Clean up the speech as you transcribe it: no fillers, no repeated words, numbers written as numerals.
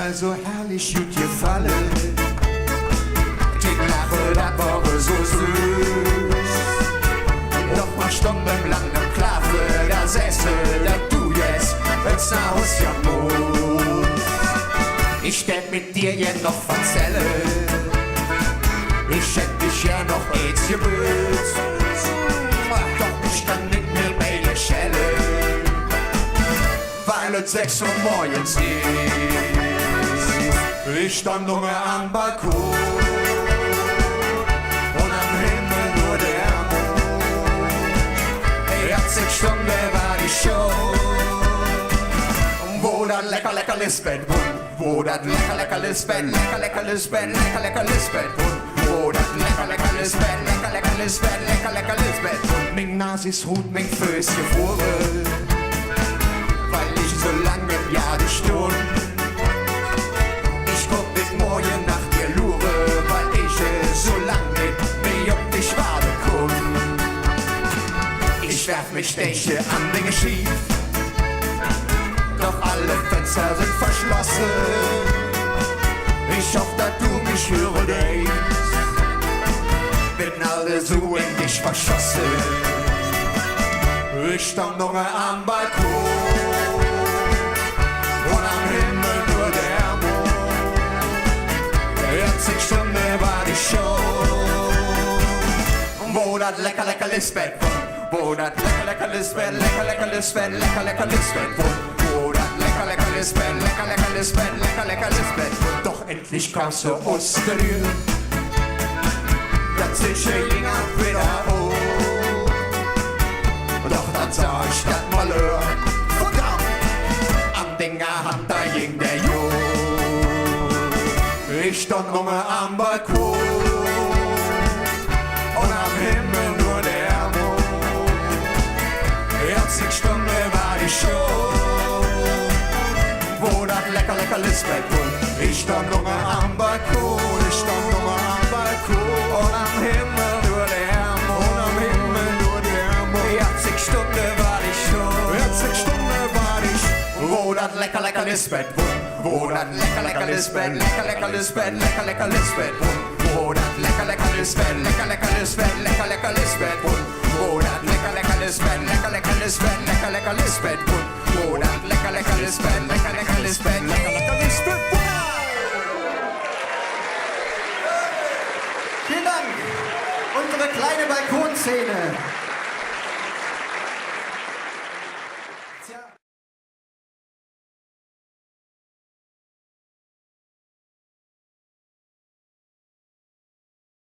mal so herrlich gut gefallen. Die Lache, das war so süß. Doch mal stundenlang im Klave, da säße, da du jetzt, wenn's nach Haus ja muss. Ich ständ mit dir ja noch verzellen. Ich hätt dich ja noch jetzt gebüßt. Doch ich kann nicht mehr bei dir schellen, weil es 6 Uhr morgens ist. Ich stand nur am Balkon und am Himmel nur der Mond. 40 Stunden war die Show, wo das lecker Lisbeth wohnt. Wo das lecker Lisbeth, lecker Lisbeth, lecker Lisbeth wohnt. Wo das lecker Lisbeth, lecker Lisbeth, lecker Lisbeth wohnt. Mein Nasis Hut, mein Fößchen Fure, weil ich so lange im Jahr stund. Ich guck mit morgen nach dir lure, weil ich so lange nicht auf dich warten kann. Ich werf mich Steche an Dinge schief, doch alle Fenster sind verschlossen. Ich hoffe, dass du mich hören, bin alle so in dich verschossen. Ich stand noch am Balkon und am Himmel nur der Mond. 40 Stunden war die Show, wo das lecker Lisbeth wohnt. Wo das lecker Lisbeth, lecker Lisbeth, lecker Lisbeth wohnt. Wo das lecker Lisbeth, lecker Lisbeth, lecker Lisbeth wohnt. Doch endlich kamst du aus der Tür, das sich ging ab wieder hoch. Doch dann sah ich das Malheur, verdammt, am Dinger Hand, da ging der Jo. Ich stand nur am Balkon und am Himmel nur der Mond. 40 Stunden war die Show, wo das lecker Lisbeth wohnt. Ich stand nur am Balkon, ich stand nur am Balkon und am Himmel nur der Mond. Am Himmel nur der Mond. 40 Stunden war die Show, 40 Stunden war die Show, wo das lecker Lisbeth wohnt. Wo das lecker Lisbeth, lecker Lisbeth, lecker Lisbeth wohnt. Wo das lecker Lisbeth, lecker Lisbeth, lecker Lisbeth wohnt. Wo das lecker Lisbeth, lecker Lisbeth, lecker Lisbeth wohnt. Wo das lecker Lisbeth, lecker Lisbeth, lecker Lisbeth wohnt. Vielen Dank, unsere kleine Balkonszene.